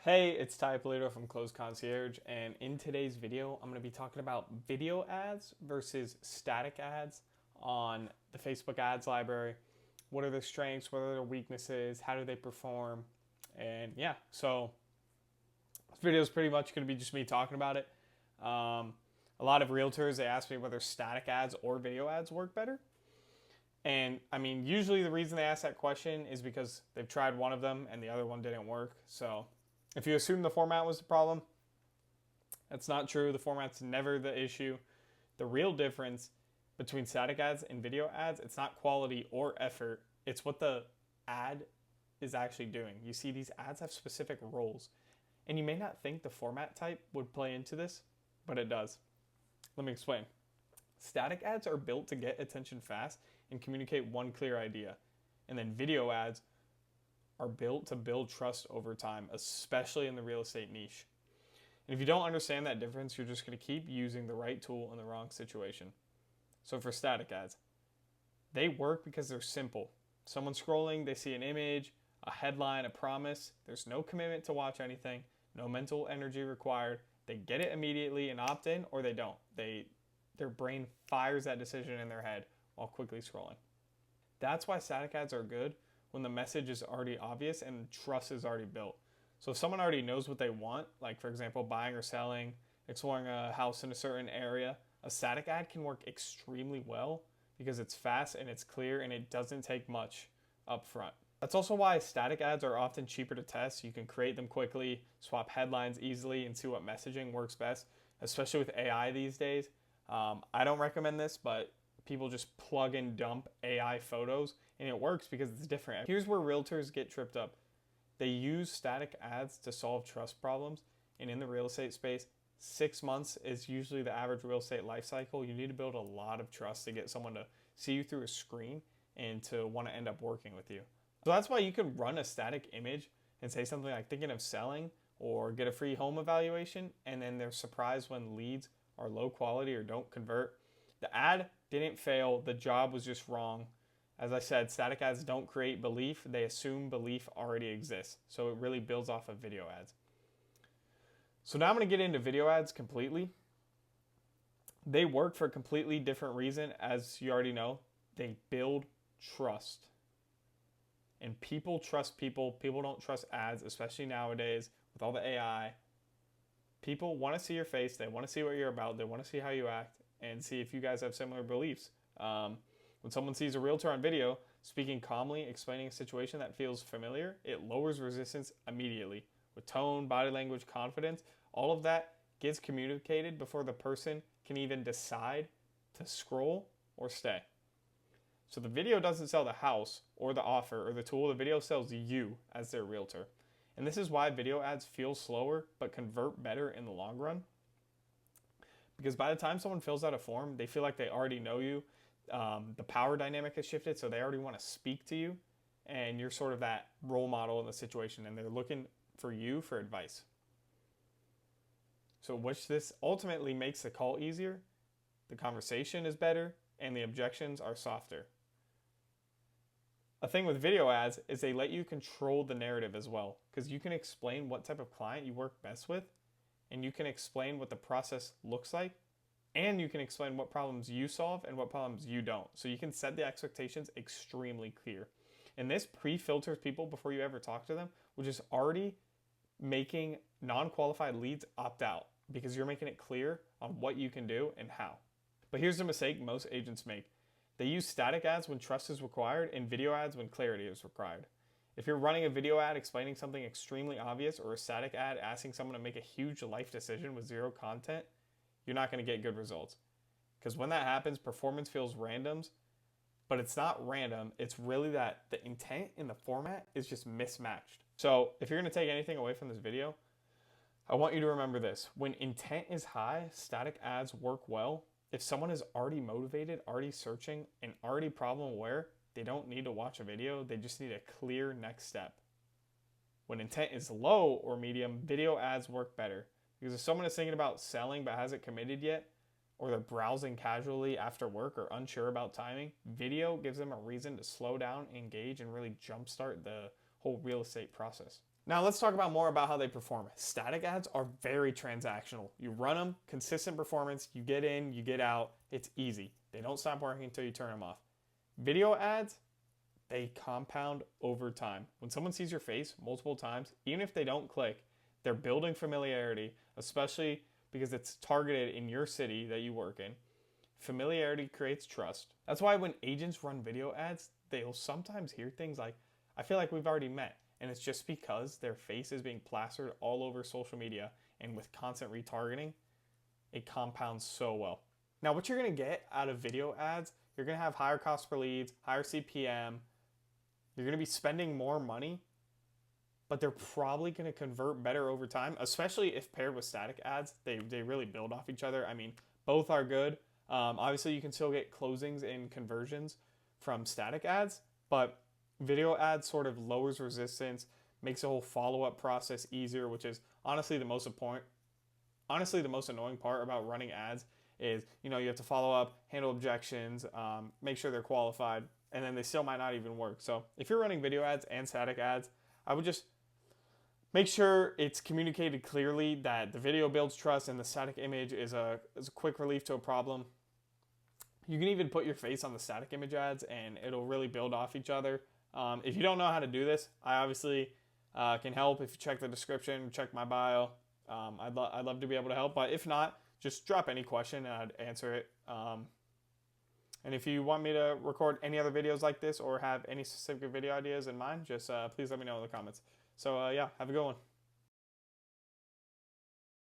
Hey, it's Ty Polito from Concierge, and in today's video, I'm going to be talking about video ads versus static ads on the Facebook ads library. What are their strengths? What are their weaknesses? How do they perform? And yeah, so this video is pretty much going to be just me talking about it. A lot of realtors, they ask me whether static ads or video ads work better. And I mean, usually the reason they ask that question is because they've tried one of them and the other one didn't work. So if you assume the format was the problem, that's not true. The format's never the issue. The real difference between static ads and video ads, it's not quality or effort. It's what the ad is actually doing. You see, these ads have specific roles. And you may not think the format type would play into this, but it does. Let me explain. Static ads are built to get attention fast and communicate one clear idea. And then video ads are built to build trust over time, especially in the real estate niche. And if you don't understand that difference, you're just going to keep using the right tool in the wrong situation. So for static ads, they work because they're simple. Someone scrolling, they see an image, a headline, a promise. There's no commitment to watch anything, no mental energy required. They get it immediately and opt in, or they don't. Their brain fires that decision in their head while quickly scrolling. That's why static ads are good when the message is already obvious and trust is already built. So if someone already knows what they want, like for example, buying or selling, exploring a house in a certain area, a static ad can work extremely well because it's fast and it's clear and it doesn't take much up front. That's also why static ads are often cheaper to test. You can create them quickly, swap headlines easily, and see what messaging works best, especially with AI these days. I don't recommend this, but people just plug and dump AI photos and it works because it's different. Here's where realtors get tripped up. They use static ads to solve trust problems, and in the real estate space, 6 months is usually the average real estate life cycle. You need to build a lot of trust to get someone to see you through a screen and to want to end up working with you. So that's why you can run a static image and say something like thinking of selling or get a free home evaluation, and then they're surprised when leads are low quality or don't convert. The ad didn't fail, the job was just wrong. As I said, static ads don't create belief, they assume belief already exists. So it really builds off of video ads. So now I'm going to get into video ads completely. They work for a completely different reason, as you already know. They build trust. And people trust people. People don't trust ads, especially nowadays with all the AI. People want to see your face. They want to see what you're about. They want to see how you act and see if you guys have similar beliefs. When someone sees a realtor on video speaking calmly, explaining a situation that feels familiar, it lowers resistance immediately. With tone, body language, confidence, all of that gets communicated before the person can even decide to scroll or stay. So the video doesn't sell the house or the offer or the tool. The video sells you as their realtor. And this is why video ads feel slower but convert better in the long run. Because by the time someone fills out a form, they feel like they already know you. The power dynamic has shifted, so they already want to speak to you. And you're sort of that role model in the situation, and they're looking for you for advice. So which this ultimately makes the call easier, the conversation is better, and the objections are softer. A thing with video ads is they let you control the narrative as well, because you can explain what type of client you work best with, and you can explain what the process looks like, and you can explain what problems you solve and what problems you don't. So you can set the expectations extremely clear. And this pre-filters people before you ever talk to them, which is already making non-qualified leads opt out because you're making it clear on what you can do and how. But here's the mistake most agents make. They use static ads when trust is required and video ads when clarity is required. If you're running a video ad explaining something extremely obvious or a static ad asking someone to make a huge life decision with zero content, you're not going to get good results. Because when that happens, performance feels random, but it's not random. It's really that the intent in the format is just mismatched. So if you're going to take anything away from this video, I want you to remember this. When intent is high, static ads work well. If someone is already motivated, already searching, and already problem aware, they don't need to watch a video. They just need a clear next step. When intent is low or medium, video ads work better. Because if someone is thinking about selling but hasn't committed yet, or they're browsing casually after work or unsure about timing, video gives them a reason to slow down, engage, and really jumpstart the whole real estate process. Now let's talk about more about how they perform. Static ads are very transactional. You run them, consistent performance, you get in, you get out, it's easy. They don't stop working until you turn them off. Video ads, they compound over time. When someone sees your face multiple times, even if they don't click, they're building familiarity, especially because it's targeted in your city that you work in. Familiarity creates trust. That's why when agents run video ads, they'll sometimes hear things like, I feel like we've already met. And it's just because their face is being plastered all over social media, and with constant retargeting, it compounds so well. Now, what you're gonna get out of video ads, you're gonna have higher cost per leads, higher CPM, you're gonna be spending more money, but they're probably gonna convert better over time, especially if paired with static ads. They really build off each other. I mean, both are good. Obviously, you can still get closings and conversions from static ads, but video ads sort of lowers resistance, makes the whole follow-up process easier, which is honestly the most annoying part about running ads is, you have to follow up, handle objections, make sure they're qualified, and then they still might not even work. So if you're running video ads and static ads, I would just make sure it's communicated clearly that the video builds trust and the static image is a quick relief to a problem. You can even put your face on the static image ads and it'll really build off each other. If you don't know how to do this, I obviously can help. If you check the description, check my bio, I'd love to be able to help. But if not, just drop any question and I'd answer it. And if you want me to record any other videos like this or have any specific video ideas in mind, just please let me know in the comments. So yeah, have a good one.